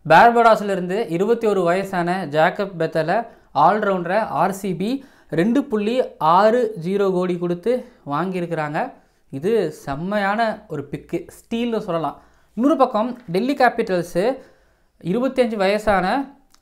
பார்படாஸிலிருந்து 21 வயசான Jacob பெத்தலை ஆல்ரவுண்டரை RCB 2.60 கோடி கொடுத்து வாங்கியிருக்கிறாங்க. இது செம்மையான ஒரு பிக்கு, ஸ்டீல்னு சொல்லலாம். இன்னொரு பக்கம் டெல்லி கேபிட்டல்ஸு 25 வயசான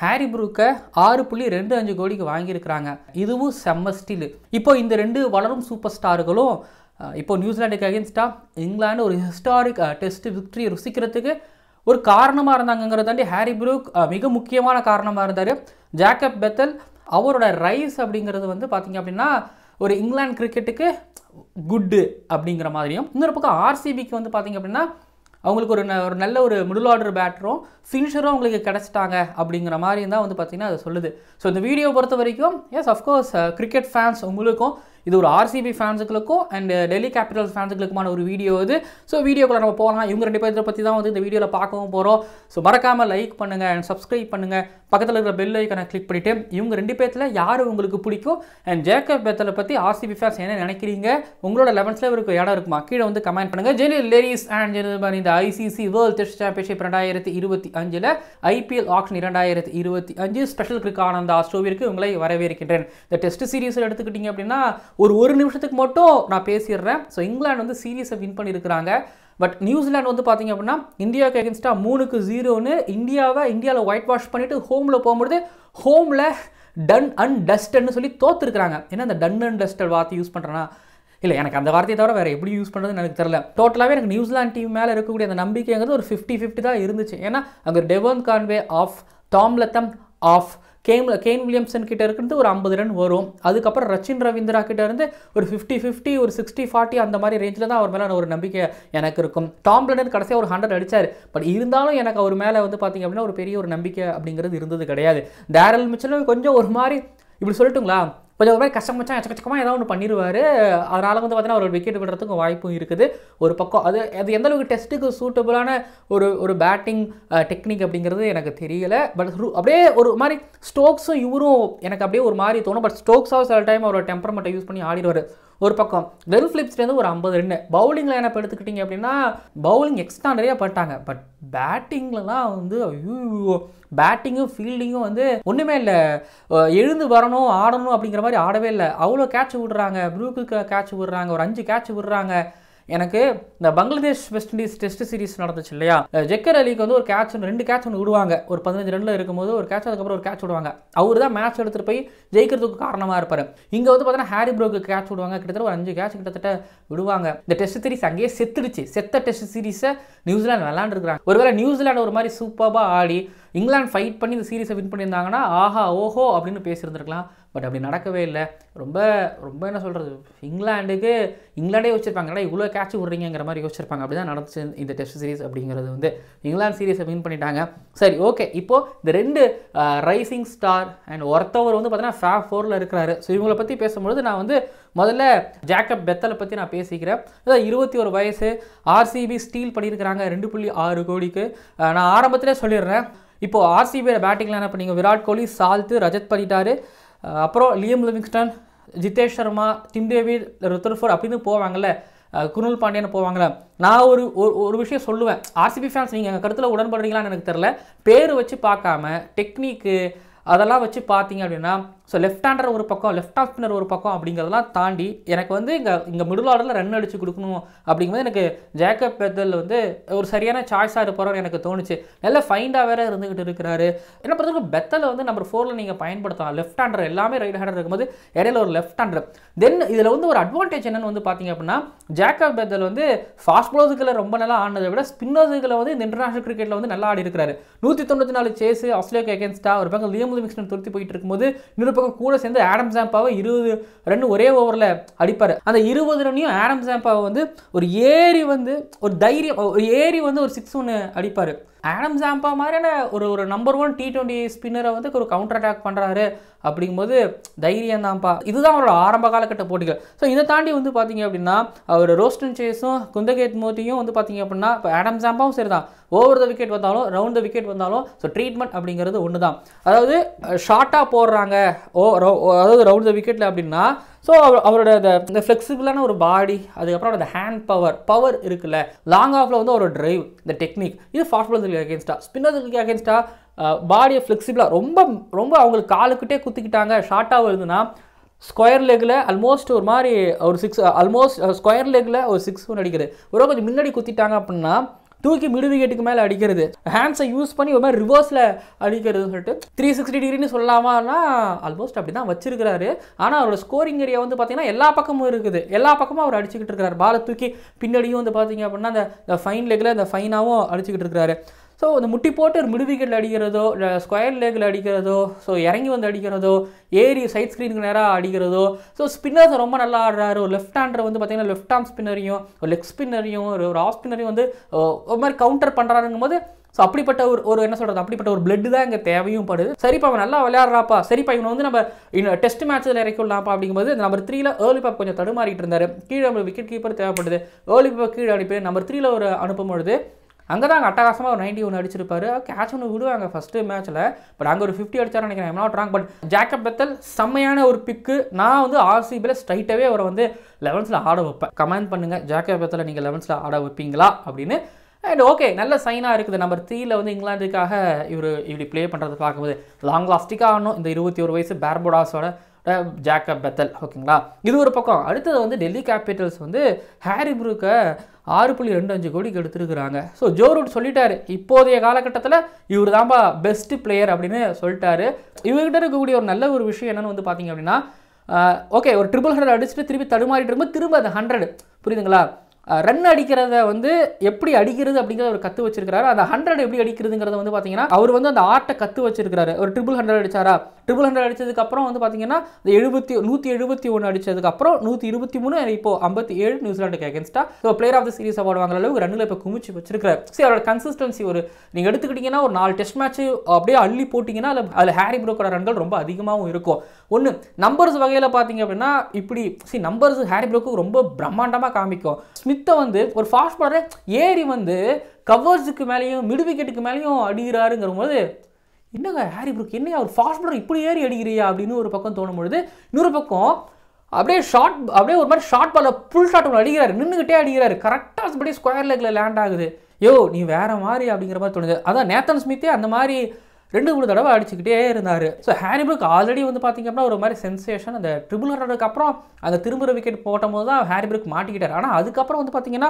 ஹாரி ப்ரூக்கை 6.25 கோடிக்கு வாங்கியிருக்கிறாங்க. இதுவும் செம்ம ஸ்டீலு. இப்போ இந்த ரெண்டு வளரும் சூப்பர் ஸ்டார்களும் இப்போ நியூசிலாண்டுக்கு அகேன்ஸ்டாக இங்கிலாந்து ஒரு ஹிஸ்டாரிக் டெஸ்ட் விக்ட்ரி ருசிக்கிறதுக்கு ஒரு காரணமாக இருந்தாங்கிறத தாண்டி ஹாரி ப்ரூக் மிக முக்கியமான காரணமாக இருந்தார். ஜேக்கப் பெத்தல் அவரோட ரைஸ் அப்படிங்கிறது வந்து பார்த்திங்க அப்படின்னா ஒரு இங்கிலாந்து கிரிக்கெட்டுக்கு குட்டு அப்படிங்கிற மாதிரியும், இன்னொரு பக்கம் ஆர்சிபிக்கு வந்து பார்த்திங்க அப்படின்னா அவங்களுக்கு ஒரு நல்ல ஒரு மிடில் ஆர்டர் பேட்டரும் ஃபினிஷரும் அவங்களுக்கு கிடச்சிட்டாங்க அப்படிங்கிற மாதிரி தான் வந்து பார்த்திங்கன்னா அதை சொல்லுது. ஸோ இந்த வீடியோ பொறுத்த வரைக்கும் எஸ் அஃப்கோர்ஸ் கிரிக்கெட் ஃபேன்ஸ் உங்களுக்கும் இது ஒரு ஆர்சிபி ஃபேன்ஸுகளுக்கும் அண்ட் டெல்லி கேபிட்டல்ஸ் ஃபேன்ஸுகளுக்குமான ஒரு வீடியோ இது. ஸோ வீடியோக்குள்ள நம்ம போகலாம். இவங்க ரெண்டு பேரை பற்றி தான் வந்து இந்த வீடியோவில் பார்க்கவும் போகிறோம். ஸோ மறக்காமல் லைக் பண்ணுங்கள் அண்ட் சப்ஸ்கிரைப் பண்ணுங்கள், பக்கத்தில் இருக்கிற பெல் ஐக்கனை கிளிக் பண்ணிவிட்டு இவங்க ரெண்டு பேர்த்தில் யார் உங்களுக்கு பிடிக்கும் அண்ட் ஜேக்கப் பெத்தலை பற்றி ஆர்சிபி ஃபேன்ஸ் என்ன நினைக்கிறீங்க, உங்களோட 11th இவருக்கு இடம் இருக்குமா கீழே வந்து கமெண்ட் பண்ணுங்கள். ஜெனில் லேடிஸ் அண்ட் ஜென்டில்மேன், இந்த ICC world test championship 2025 IPL auction 2025 special cric Ananda ஷோவிற்கு உங்களை வரவேற்கின்றேன். இந்த டெஸ்ட் சீரீஸில் எடுத்துக்கிட்டிங்க அப்படின்னா ஒரு நிமிஷத்துக்கு மட்டும் நான் பேசிடுறேன். ஸோ இங்கிலாந்து வந்து சீரீஸை வின் பண்ணியிருக்கிறாங்க. பட் நியூசிலாந்து வந்து பார்த்திங்க அப்படின்னா இந்தியாவுக்கு அகேன்ஸ்டாக 3-0ன்னு இந்தியாவில் ஒயிட் வாஷ் பண்ணிவிட்டு ஹோமில் போகும்போது ஹோமில் டன் அண்ட் டஸ்டன்னு சொல்லி தோற்றுருக்குறாங்க. ஏன்னா அந்த டன் அண்ட் டஸ்டட் வார்த்தை யூஸ் பண்ணுறேன்னா இல்லை, எனக்கு அந்த வார்த்தையை தவிர வேறு எப்படி யூஸ் பண்ணுறதுன்னு எனக்கு தெரியல. டோட்டலாகவே எனக்கு நியூசிலாந்து டீம் மேலே இருக்கக்கூடிய அந்த நம்பிக்கைங்கிறது ஒரு 50-50 தான் இருந்துச்சு. ஏன்னா அங்கே Devon Conway off, Tom Latham off, Kane Williamson கிட்ட இருந்து ஒரு 50 ரன் வரும். அதுக்கப்புறம் ரச்சின் ரவீந்திரா கிட்ட இருந்து ஒரு 50-50 ஒரு 60-40 அந்த மாதிரி ரேஞ்சில் தான் அவர் மேலே ஒரு நம்பிக்கை எனக்கு இருக்கும். டாம் லண்டன் கடைசியாக ஒரு 100 அடித்தார். பட் இருந்தாலும் எனக்கு அவர் மேலே வந்து பார்த்திங்க அப்படின்னா ஒரு பெரிய ஒரு நம்பிக்கை அப்படிங்கிறது இருந்தது கிடையாது. டேரல் மிச்சலும் கொஞ்சம் ஒரு மாதிரி இப்படி சொல்லட்டுங்களா, கொஞ்சம் ஒரு மாதிரி கஷ்டமாச்சா எச்சக்கச்சக்கமாக ஏதாவது ஒன்று பண்ணிடுவார். அதனால் வந்து பார்த்தீங்கன்னா ஒரு விக்கெட் விடுறதுக்கும் வாய்ப்பும் இருக்குது. ஒரு பக்கம் அது எந்த அளவுக்கு டெஸ்ட்டுக்கு சூட்டபுளான ஒரு பேட்டிங் டெக்னிக் அப்படிங்கிறது எனக்கு தெரியலை. பட் அப்படியே ஒரு மாதிரி ஸ்டோக்ஸும் இவரும் எனக்கு அப்படியே ஒரு மாதிரி தோணும். பட் ஸ்டோக்ஸாக சில டைம் அவரோட டெம்பரமெண்ட்டை யூஸ் பண்ணி ஆடிடுவார். ஒரு பக்கம் கிளென் ஃபிலிப்ஸ்லேருந்து ஒரு 50 ரன். பவுலிங்கில் என்ன எடுத்துக்கிட்டிங்க அப்படின்னா பவுலிங் எக்ஸ்ட்ரா நிறையா பண்ணிட்டாங்க. பட் பேட்டிங்லலாம் வந்து ஐயோ, பேட்டிங்கும் ஃபீல்டிங்கும் வந்து ஒன்றுமே இல்லை. எழுந்து வரணும் ஆடணும் அப்படிங்கிற மாதிரி ஆடவே இல்லை. அவ்வளோ கேட்ச் விடுறாங்க, ப்ரூக்கு கேட்ச் விடுறாங்க, ஒரு 5 கேட்ச் விடுறாங்க. எனக்கு இந்த Bangladesh west Indies test series நடந்துச்சு இல்லையா, ஜக்கர் அலிக்கு வந்து ஒரு கேட்ச் 2 கேட்ச் ஒன்று விடுவாங்க. ஒரு 15 ரன்ல இருக்கும்போது ஒரு கேட்ச், அதுக்கப்புறம் ஒரு கேட்ச் விடுவாங்க. அவர் தான் மேட்ச் எடுத்துகிட்டு போய் ஜெயிக்கிறதுக்கு காரணமாக இருப்பார். இங்கே வந்து பார்த்தீங்கன்னா ஹாரி ப்ரூக்கு கேட்ச் விடுவாங்க. கிட்டத்தட்ட ஒரு 5 கேட்ச் கிட்டத்தட்ட விடுவாங்க. இந்த டெஸ்ட் சீரிஸ் அங்கேயே செத்துடுச்சு. செத்த டெஸ்ட் சீரிஸை நியூசிலாந்து விளாண்டுருக்காங்க. ஒருவேளை நியூசிலாந்து ஒரு மாதிரி சூப்பராக ஆடி இங்கிலாந்து ஃபைட் பண்ணி இந்த சீரிஸை வின் பண்ணியிருந்தாங்கன்னா ஆஹா ஓஹோ அப்படின்னு பேசியிருந்துருக்கலாம். பட் அப்படி நடக்கவே இல்லை. ரொம்ப ரொம்ப என்ன சொல்கிறது, இங்கிலாண்டே யோசிச்சிருப்பாங்க, இவ்வளோ கேட்ச் விட்றீங்கிற மாதிரி யோசிச்சிருப்பாங்க. அப்படி தான் நடந்துச்சு இந்த டெஸ்ட் சீரிஸ் அப்படிங்கிறது வந்து. இங்கிலாந்து சீரிஸை வின் பண்ணிட்டாங்க. சரி ஓகே, இப்போது இந்த 2 ரைசிங் ஸ்டார் அண்ட் ஒருத்தவர் வந்து பார்த்தீங்கன்னா ஃபேப் 4ல் இருக்கிறாரு. ஸோ இவங்களை பற்றி பேசும்பொழுது நான் வந்து முதல்ல ஜேக்கப் பெத்தலை பற்றி நான் பேசிக்கிறேன். அதாவது 21 வயசு, ஆர்சிபி ஸ்டீல் பண்ணியிருக்கிறாங்க 2.6 கோடிக்கு. நான் ஆரம்பத்திலே சொல்லிடுறேன், இப்போது ஆர்சிபியோட பேட்டிங்கில் என்ன பண்ணீங்க, விராட் கோலி, சால்த்து, ரஜத் பண்ணிட்டாரு, அப்புறம் Liam Livingstone, Jitesh Sharma, Tim David, Rutherford அப்படின்னு போவாங்கள்ல, குருல் பாண்டியன் போவாங்களே. நான் ஒரு விஷயம் சொல்லுவேன், ஆர்சிபி ஃபேன்ஸ் நீங்கள் எங்கள் கருத்தில் உடன்படுறீங்களான்னு எனக்கு தெரில. பேர் வச்சு பார்க்காம டெக்னிக்கு அதெல்லாம் வச்சு பார்த்தீங்க அப்படின்னா, ஸோ லெஃப்ட் ஹேண்டர் ஒரு பக்கம், லெஃப்ட் ஆஃப் ஸ்பின்னர் ஒரு பக்கம் அப்படிங்கிறதெல்லாம் தாண்டி எனக்கு வந்து இங்கே மிடில் ஆர்டரில் ரன் அடித்து கொடுக்கணும் அப்படிங்கும்போது எனக்கு ஜேக்கப் பெத்தல் வந்து ஒரு சரியான சாய்ஸாக இருப்பார்னு எனக்கு தோணுச்சு. நல்ல ஃபைண்டாக வேறு இருந்துக்கிட்டு இருக்கிறாரு. என்ன பொறுத்தவரைக்கும் பெத்தலை வந்து நம்பர் 4ல் நீங்கள் பயன்படுத்தலாம். லெஃப்ட் ஹேண்டர் எல்லாமே ரைட் ஹேண்டர் இருக்கும்போது இடையில ஒரு லெஃப்ட் ஹேண்டர். தென் இதில் வந்து ஒரு அட்வான்டேஜ் என்னென்னு வந்து பார்த்தீங்க அப்படின்னா, ஜேக்கப் பெத்தல் வந்து ஃபாஸ்ட் பவுலர்ஸுகளை ரொம்ப நல்லா ஆடினதை விட ஸ்பின்னர்ஸுகளை வந்து இந்த இன்டர்நேஷனல் கிரிக்கெட்டில் வந்து நல்லா ஆடி இருக்கிறாரு. 194 சேஸ் ஆஸ்திரேலியாவுக்கு அகேன்ஸ்டாக ஒரு பக்கம் லியம் லிவிங்ஸ்டன் துரத்தி போயிட்டு இருக்கும்போது இன்னொரு பக்கம் கூட சேர்ந்து ஆடம் ஜாம்பாவை 20 ரன் ஒரே ஓவரில் அடிப்பார். அந்த 20 ரன்னையும் ஆடம் ஜாம்பாவை வந்து ஒரு ஏறி வந்து ஒரு தைரியம் ஒரு 6 ஒன்று அடிப்பார். ஆடம் ஜாம்பா மாதிரியான ஒரு நம்பர் 1 T20 ஸ்பின்னரை வந்து ஒரு கவுண்டர் அட்டாக் பண்ணுறாரு அப்படிங்கும்போது தைரியம் தான்ப்பா. இதுதான் அவரோட ஆரம்ப காலகட்ட போட்டிகள். ஸோ இதை தாண்டி வந்து பார்த்தீங்க அப்படின்னா அவர் ரோஸ்டன் சேஸும் குந்தகேத் மோட்டியும் வந்து பார்த்தீங்க அப்படின்னா இப்போ ஆடம் ஜாம்பாவும் சரி தான், ஓவர் த விக்கெட் வந்தாலும் ரவுண்ட் த விக்கெட் வந்தாலும் ஸோ ட்ரீட்மெண்ட் அப்படிங்கிறது ஒன்று தான். அதாவது ஷார்ட்டாக போடுறாங்க அதாவது ரவுண்ட் த விக்கெட்டில் அப்படின்னா ஸோ அவரோட இந்த ஃப்ளெக்சிபிளான ஒரு பாடி, அதுக்கப்புறம் அந்த ஹேண்ட் பவர் இருக்குல்ல, லாங் ஆஃபில் வந்து ஒரு டிரைவ், இந்த டெக்னிக், இது ஃபாஸ்ட் பாலர்ஸுக்கு அகேன்ஸ்டாக. ஸ்பின்னர்ஸுக்கு அகேன்ஸ்டாக பாடியை ஃப்ளெக்சிபிளாக ரொம்ப அவங்களுக்கு காலுக்கிட்டே குத்திக்கிட்டாங்க, ஷார்ட்டாக வருதுன்னா ஸ்கொயர் லெக்கில் ஆல்மோஸ்ட் ஒரு மாதிரி ஒரு 6, ஆல்மோஸ்ட் ஸ்கொயர் லெக்கில் ஒரு 6 ஒன்று அடிக்கிறது, ஒரு கொஞ்சம் முன்னாடி குத்திட்டாங்க அப்படின்னா தூக்கி மிடு விக்கெட்டுக்கு மேலே அடிக்கிறது, ஹேண்ட்ஸை யூஸ் பண்ணி ஒரு மாதிரி ரிவர்ஸில் அடிக்கிறதுன்னு சொல்லிட்டு 360 டிகிரின்னு சொல்லாமன்னா ஆல்மோஸ்ட் அப்படி தான் வச்சிருக்கிறாரு. ஆனால் அவரோட ஸ்கோரிங் ஏரியா வந்து பார்த்தீங்கன்னா எல்லா பக்கமும் இருக்குது, எல்லா பக்கமும் அவர் அடிச்சுக்கிட்டு இருக்கிறார். பாலை தூக்கி பின்னாடியும் வந்து பார்த்தீங்க அப்படின்னா அந்த ஃபைன் லெக்கில் இந்த ஃபைனாகவும் அடிச்சுக்கிட்டு இருக்கிறாரு. ஸோ இந்த முட்டி போட்டு ஒரு மிடு விக்கெட்டில் அடிக்கிறதோ, இல்லை ஸ்கொயர் லெக்கில் அடிக்கிறதோ, ஸோ இறங்கி வந்து அடிக்கிறதோ, ஏறி சைட் ஸ்க்ரீனுக்கு நேராக அடிக்கிறதோ, ஸோ ஸ்பின்னர்ஸ் ரொம்ப நல்லா ஆடுறாரு. ஒரு லெஃப்ட் ஹேண்டர் வந்து பார்த்தீங்கன்னா லெஃப்ட் ஆர்ம் ஸ்பின்னரையும் ஒரு லெக் ஸ்பின்னரையும் ஒரு ஆஃப் ஸ்பின்னரையும் வந்து ஒரு மாதிரி கவுண்டர் பண்ணுறாருங்கும் போது ஸோ அப்படிப்பட்ட ஒரு என்ன சொல்கிறது, அப்படிப்பட்ட ஒரு பிளட் தான் இங்கே தேவையும் படுது. சரிப்பா அவன் நல்லா விளையாடுறாப்பா, சரிப்பா இவனை வந்து நம்ம இன்னும் டெஸ்ட் மேட்ச்சில் இறக்கிடலாம்ப்பா அப்படிங்கும்போது நம்பர் 3ல் ஏர்லி பாப் கொஞ்சம் தடுமாறிட்டு இருந்தார். கீழே நம்ம விக்கெட் கீப்பர் தேவைப்படுது, ஏர்லி பாப் கீழே அனுப்பி நம்பர் 3ல் ஒரு அனுப்பும்பொழுது அங்கே தான் அங்கே அட்டகாசமாக ஒரு 91 அடிச்சிருப்பாரு. கேட்ச் ஒன்று விடுவாங்க ஃபஸ்ட்டு மேட்ச்சில், பட் அங்கே ஒரு 50 அடிச்சாரு நினைக்கிறேன், I'm not wrong. But Jacob Bethel செம்மையான ஒரு பிக்கு. நான் வந்து ஆர்சிபியில் ஸ்ட்ரைட்டாகவே அவரை வந்து 11ல் ஆட வைப்பேன். கமெண்ட் பண்ணுங்கள், ஜேக்கப் பெத்தலை நீங்கள் 11ல் ஆட வைப்பீங்களா அப்படின்னு. அண்ட் ஓகே, நல்ல சைனாக இருக்குது. நம்பர் 3ல் வந்து இங்கிலாந்துக்காக இவர் இப்படி ப்ளே பண்ணுறது பார்க்கும்போது லாங் லாஸ்டிக்காக ஆகணும் இந்த 21 வயசு பார்படோஸோட ஜேக்கப் பெத்தல். ஓகேங்களா, இது ஒரு பக்கம். அடுத்தது வந்து டெல்லி கேபிட்டல்ஸ் வந்து ஹாரி ப்ரூக்கை 6.25 கோடிக்கு எடுத்துருக்குறாங்க. ஸோ ஜோ ரூட் சொல்லிட்டாரு, இப்போதைய காலகட்டத்தில் இவர் தான்ப்பா பெஸ்ட் பிளேயர் அப்படின்னு சொல்லிட்டாரு. இவர்கிட்ட இருக்கக்கூடிய ஒரு நல்ல ஒரு விஷயம் என்னென்னு வந்து பார்த்தீங்க அப்படின்னா, ஓகே ஒரு 100 அடிச்சுட்டு திருப்பி தடுமாறிட்டு இருக்கும்போது திரும்ப அந்த 100 புரியுதுங்களா, ரன் அடிக்கிறத வந்து எப்படி அடிக்கிறது அப்படிங்கிறத அவர் கற்று வச்சிருக்காரு. அந்த 100 எப்படி அடிக்கிறதுங்கிறத வந்து பார்த்தீங்கன்னா அவர் வந்து அந்த ஆர்ட்டை கற்று வச்சிருக்காரு. ஒரு 100 அடிச்சாரா, 100 அடிச்சதுக்கப்புறம் வந்து பார்த்தீங்கன்னா 171 அடிச்சதுக்கப்புறம் 123, இப்போ 57 நியூசிலாண்டுக்கு அகேன்ஸ்டா so player of the series award வாங்குற அளவுக்கு ரன்னில் இப்போ குமிச்சு வச்சிருக்காரு. சரி, அவரோட கன்சிஸ்டன்சி ஒரு நீங்கள் எடுத்துக்கிட்டிங்கன்னா ஒரு 4 டெஸ்ட் மேட்ச் அப்படியே அள்ளி போட்டிங்கன்னா அதில் ஹாரி ப்ரூக்கோட ரன்கள் ரொம்ப அதிகமாகவும் இருக்கும். ஒன்று நம்பர்ஸ் வகையில் பார்த்தீங்க அப்படின்னா இப்படி நம்பர்ஸ் ஹாரி ப்ரூக்கு ரொம்ப பிரம்மாண்டமாக காமிக்கும். ஸ்மித்தை வந்து ஒரு ஃபாஸ்ட் பாலரை ஏறி வந்து கவர்ஸுக்கு மேலேயும் மிடு விக்கெட்டுக்கு மேலேயும் அடிக்கிறாருங்கிற போது என்னங்க ஹாரி ப்ரூக் என்ன ஒரு ஃபாஸ்ட் பாலர் இப்படி ஏறி அடிக்கிறியா அப்படின்னு ஒரு பக்கம் தோணும் பொழுது, இன்னொரு பக்கம் அப்படியே ஒரு மாதிரி ஷார்ட் பாலை ஃபுல் ஷாட் ஒன்று அடிக்கிறாரு, நின்றுக்கிட்டே அடிக்கிறாரு, கரெக்டாக அப்படியே ஸ்கொயர் லெக்கில் லேண்ட் ஆகுது. யோ நீ வேற மாதிரி அப்படிங்கிற மாதிரி தோணுது. அதான் நேத்தன் ஸ்மித்தே அந்த மாதிரி 2-3 தடவை அடிச்சுக்கிட்டே இருந்தார். ஸோ ஹாரி ப்ரூக் ஆல்ரெடி வந்து பார்த்திங்க அப்படின்னா ஒரு மாதிரி சென்சேஷன். அந்த 100 அப்புறம் அந்த திரும்புகிற விக்கெட் போட்டும் போது தான் ஹாரி ப்ரூக் மாட்டிக்கிட்டார். ஆனால் அதுக்கப்புறம் வந்து பார்த்திங்கன்னா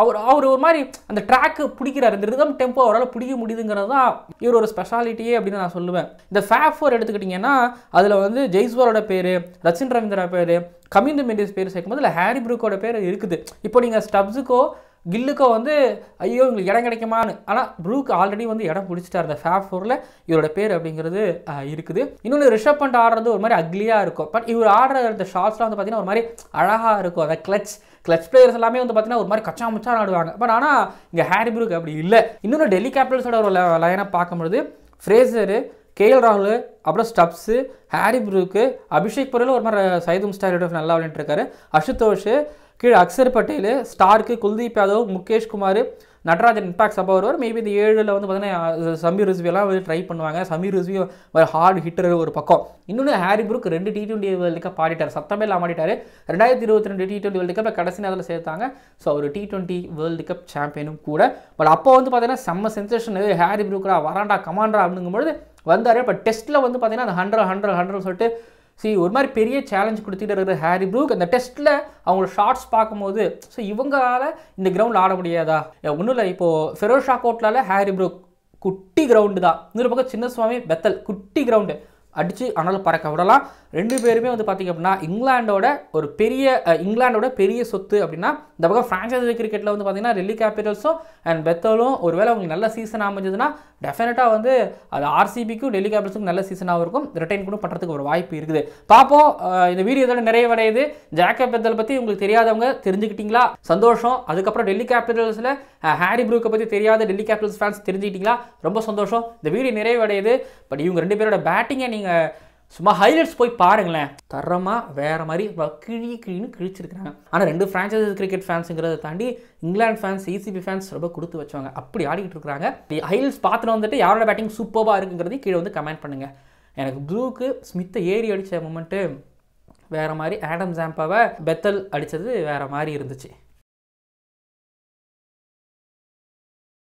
அவர் ஒரு மாதிரி அந்த ட்ராக்கு பிடிக்கிறார், இந்த ரிதம் டெம்போ அவரால் பிடிக்க முடியுதுங்கிறது தான் இவர் ஒரு ஸ்பெஷாலிட்டியே அப்படின்னு நான் சொல்லுவேன். இந்த ஃபேப் 4 எடுத்துக்கிட்டிங்கன்னா அதில் வந்து ஜெய்ஸ்வாலோட பேர், ரச்சின் ரவீந்திரா பேர், கமிந்து மெண்டிஸ் பேர் சேர்க்கும்போது இல்லை ஹாரி ப்ரூக்கோட பேர் இருக்குது. இப்போ நீங்கள் ஸ்டப்ஸுக்கோ கில்லுக்கோ வந்து ஐயோ உங்களுக்கு இடம் கிடைக்குமான்னு, ஆனால் ப்ரூக் ஆல்ரெடி வந்து இடம் பிடிச்சிட்டார். அந்த ஃபேப் 4ல் இவரோட பேர் அப்படிங்கிறது இருக்குது. இன்னொன்று ரிஷப் பண்ட் ஆடுறது ஒரு மாதிரி அக்லியாக இருக்கும், பட் இவர் ஆடுற இந்த ஷாட்ஸ்லாம் வந்து பார்த்தீங்கன்னா ஒரு மாதிரி அழகாக இருக்கும். அந்த கிளச் பிளேயர்ஸ் எல்லாமே வந்து பார்த்தீங்கன்னா ஒரு மாதிரி கச்சா முச்சா ஆடுவாங்க. பட் ஆனால் இங்கே ஹாரி ப்ரூக் அப்படி இல்லை. இன்னொன்று டெல்லி கேபிட்டல்ஸோட ஒரு லைனாக பார்க்கும்பொழுது ஃப்ரேசரு, கேஎல் ராகுல், அப்புறம் ஸ்டப்ஸு, ஹாரி ப்ரூக்கு, அபிஷேக் பொருள் ஒரு மாதிரி சைதும் ஸ்டார் நல்லா விளையாண்டு இருக்காரு, அசுதோஷ், கீழே அக்சர் பட்டேல், ஸ்டார்க்கு, குல்தீப் யாதவ், முகேஷ் குமார், நடராஜன் இம்பாக்ட் சபா வருவார். மேபி இந்த 7ல் வந்து பார்த்தீங்கன்னா சமீர் ரிஸ்வியெல்லாம் வந்து ட்ரை பண்ணுவாங்க. சமீர் ரிஸ்வி ஒரு ஹார்ட் ஹிட்டர் ஒரு பக்கம். இன்னொன்று Harry Brook 2 T20 world cup ஆடிட்டார், சத்தமே இல்லாமல் ஆடிட்டார். 2022 T20 வேர்ல்டு கப்பில் கடைசி நேரத்தில் சேர்த்தாங்க. ஸோ அவர் T20 வேர்ல்டு கப் சாம்பியனும் கூட. பட் அப்போ வந்து பார்த்தீங்கன்னா செம்ம சென்சேஷன் ஹாரி ப்ரூக்கரா வராண்டா கமாண்டா அப்படிங்கும்பொழுது வந்தார். பட் டெஸ்ட்டில் வந்து பார்த்தீங்கன்னா அந்த 100 சொல்லிட்டு ஒரு மாதிரி பெரிய சேலஞ்ச் கொடுத்துட்டு இருக்கிற ஹாரி ப்ரூக் அந்த டெஸ்ட்டில் அவங்களோட ஷார்ட்ஸ் பார்க்கும்போது இவங்களால இந்த கிரவுண்டில் ஆட முடியாதா, ஒன்றும் இல்லை. இப்போது ஃபெரோஷா கோட்லால் ஹாரி ப்ரூக் குட்டி கிரவுண்டு தான், இன்னொரு பக்கம் சின்னசுவாமி பெத்தல் குட்டி கிரவுண்டு, அடித்து ஆனாலும் பறக்க விடலாம். 2 பேருமே வந்து பார்த்திங்க அப்படின்னா இங்கிலாண்டோட பெரிய சொத்து அப்படின்னா இந்த பக்கம் ஃப்ரான்ச்சைசி கிரிக்கெட்டில் வந்து பார்த்திங்கன்னா டெல்லி கேபிட்டல்ஸும் அண்ட் பெத்தலும் ஒருவேளை அவங்களுக்கு நல்ல சீசன் அமைஞ்சதுன்னா டெஃபினட்டாக வந்து அது ஆர்சிபிக்கும் டெல்லி கேபிட்டல்ஸுக்கும் நல்ல சீசனாகவும் இருக்கும், ரிட்டைன் கூட பண்ணுறதுக்கு ஒரு வாய்ப்பு இருக்குது. பார்ப்போம். இந்த வீடியோ இதோட நிறைவடையுது. ஜேக்கப் பெத்தல் பற்றி உங்களுக்கு தெரியாதவங்க தெரிஞ்சுக்கிட்டீங்களா, சந்தோஷம். அதுக்கப்புறம் டெல்லி கேபிட்டல்ஸில் ஹாரி ப்ரூக்கை பற்றி தெரியாத டெல்லி கேபிட்டல்ஸ் ஃபேன்ஸ் தெரிஞ்சுக்கிட்டீங்களா, ரொம்ப சந்தோஷம். இந்த வீடியோ நிறைவடையுது. பட் இவங்க 2 பேரோட பேட்டிங்கை நீங்கள் சும்மா ஹைலைட்ஸ் போய் பாருங்களேன், தரமாக வேறு மாதிரி கிழின்னு கிழிச்சிருக்கிறாங்க. ஆனால் 2 ஃப்ரான்ச்சைசி கிரிக்கெட் ஃபேன்ஸுங்கிறத தாண்டி இங்கிலாந்து ஃபேன்ஸ், ECB ஃபேன்ஸ் ரொம்ப கொடுத்து வச்சவங்க, அப்படி ஆடிக்கிட்டு இருக்கிறாங்க. ஹைலைட்ஸ் பார்த்துட்டு வந்துட்டு யாரோட பேட்டிங் சூப்பராக இருக்குங்கிறதையும் கீழே வந்து கமெண்ட் பண்ணுங்கள். எனக்கு ப்ரூக்கு ஸ்மித்தை ஏறி அடித்த மூமெண்ட்டு வேறு மாதிரி, ஆடம் ஜாம்பாவை பெத்தல் அடித்தது வேறு மாதிரி இருந்துச்சு.